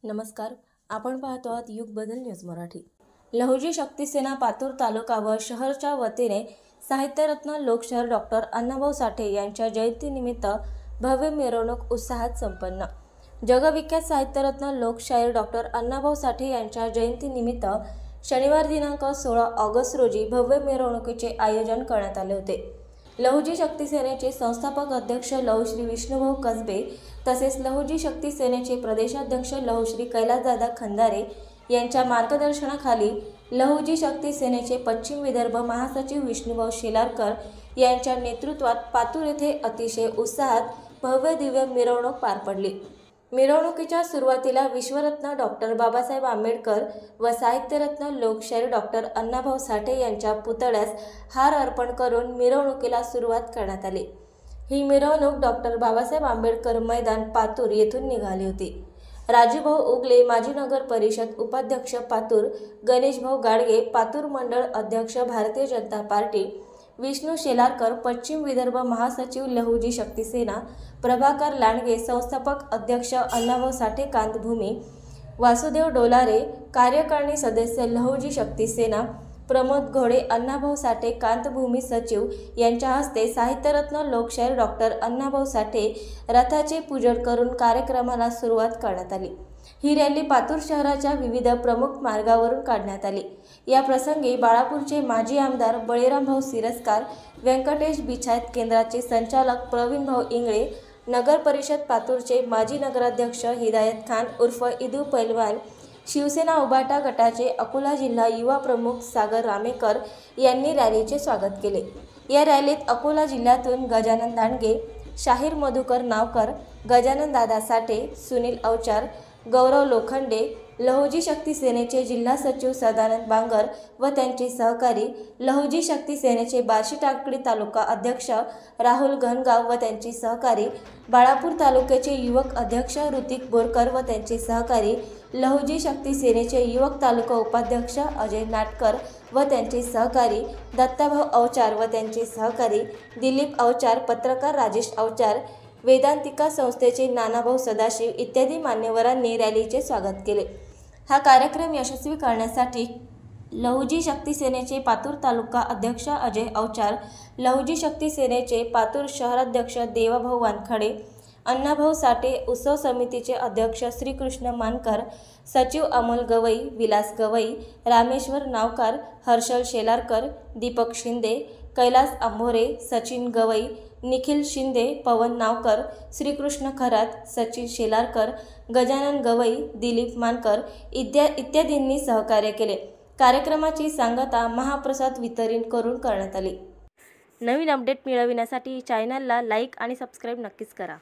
नमस्कार, आपण पाहतो आहात युग बदल न्यूज मराठी। लहुजी शक्ती सेना पातूर तालुका व शहरच्या वतीने साहित्यरत्न लोकशाहीर डॉक्टर अण्णाभाऊ साठे यांच्या जयंतीनिमित्त भव्य मिरवणूक उत्साहात संपन्न। जगविख्यात साहित्यरत्न लोकशाहीर डॉक्टर अण्णाभाऊ साठे यांच्या जयंतीनिमित्त शनिवार दिनांक 16 ऑगस्ट रोजी भव्य मिरवणुकीचे आयोजन करण्यात आले होते। लहुजी शक्ती सेनेचे संस्थापक अध्यक्ष लहुश्री विष्णुभाऊ कसबे तसेच लहुजी शक्ती सेनेचे प्रदेशाध्यक्ष लहुश्री कैलासदादा खंदारे यांच्या मार्गदर्शनाखाली लहुजी शक्ती सेनेचे पश्चिम विदर्भ महासचिव विष्णुभाऊ शेलारकर यांच्या नेतृत्वात पातूर येथे अतिशय उत्साहात भव्य दिव्य मिरवणूक पार पडली। मिरवणुकीच्या सुरुवातीला विश्वरत्न डॉक्टर बाबासाहेब आंबेडकर व साहित्यरत्न लोकशाहीर डॉक्टर अण्णाभाऊ साठे यांच्या पुतळ्यास हार अर्पण करून मिरवणुकीला सुरुवात करण्यात आली। ही मिरवणूक डॉक्टर बाबासाहेब आंबेडकर मैदान पातूर येथून निघाली होती। राजूभाऊ उगले माजी नगर परिषद उपाध्यक्ष पातूर, गणेशभाऊ गाडगे पातूर मंडळ अध्यक्ष भारतीय जनता पार्टी, विष्णू शेलारकर पश्चिम विदर्भ महासचिव लहुजी शक्ती सेना, प्रभाकर लांडगे संस्थापक अध्यक्ष अण्णाभाऊ साठे कांतभूमी, वासुदेव डोलारे कार्यकारिणी सदस्य लहुजी शक्ती सेना, प्रमोद घोडे अण्णाभाऊ साठे कांतभूमी सचिव यांच्या हस्ते साहित्यरत्न लोकशाहीर डॉक्टर अण्णाभाऊ साठे रथाचे पूजन करून कार्यक्रमाला सुरुवात करण्यात आली। ही रॅली पातूर शहराच्या विविध प्रमुख मार्गावरून काढण्यात आली। या प्रसंगी बाळापूरचे माजी आमदार बळीरामभाऊ सिरस्कार, व्यंकटेश बिछायत केंद्राचे संचालक प्रवीणभाऊ इंगळे, नगर परिषद पातूरचे माजी नगराध्यक्ष हिदायत खान उर्फ इदू पैलवान, शिवसेना उभाटा गटाचे अकोला जिल्हा युवा प्रमुख सागर रामेकर यांनी रॅलीचे स्वागत केले। या रॅलीत अकोला जिल्ह्यातून गजानन दांडगे, शाहीर मधुकर नावकर, गजानन दादा साठे, सुनील अवचार, गौरव लोखंडे, लहुजी शक्ती सेनेचे जिल्हा सचिव सदानंद बांगर व त्यांचे सहकारी, लहुजी शक्ती सेनेचे बार्शी टाकळी तालुका अध्यक्ष राहुल घनगाव व त्यांचे सहकारी, बाळापूर तालुक्याचे युवक अध्यक्ष ऋतिक बोरकर व त्यांचे सहकारी, लहुजी शक्ती सेनेचे युवक तालुका उपाध्यक्ष अजय नाटकर व त्यांचे सहकारी, दत्ताभाऊ अवचार व त्यांचे सहकारी, दिलीप अवचार, पत्रकार राजेश अवचार, वेदांतिका संस्थेचे नानाभाऊ सदाशिव इत्यादी मान्यवरांनी रॅलीचे स्वागत केले। हा कार्यक्रम यशस्वी करण्यासाठी लहुजी शक्ती सेनेचे पातूर तालुका अध्यक्ष अजय अवचार, लहुजी शक्ती सेनेचे पातूर शहराध्यक्ष देवाभाऊ वानखडे, अण्णाभाऊ साठे उत्सव समितीचे अध्यक्ष श्रीकृष्ण मानकर, सचिव अमोल गवई, विलास गवई, रामेश्वर नावकार, हर्षल शेलारकर, दीपक शिंदे, कैलास आंभोरे, सचिन गवई, निखिल शिंदे, पवन नावकर, श्रीकृष्ण खरात, सचिन शेलारकर, गजानन गवई, दिलीप मानकर इत्यादींनी सहकार्य केले। कार्यक्रमाची सांगता महाप्रसाद वितरण करून करण्यात आली। नवीन अपडेट मिळविण्यासाठी चॅनलला लाईक आणि सबस्क्राईब नक्कीच करा।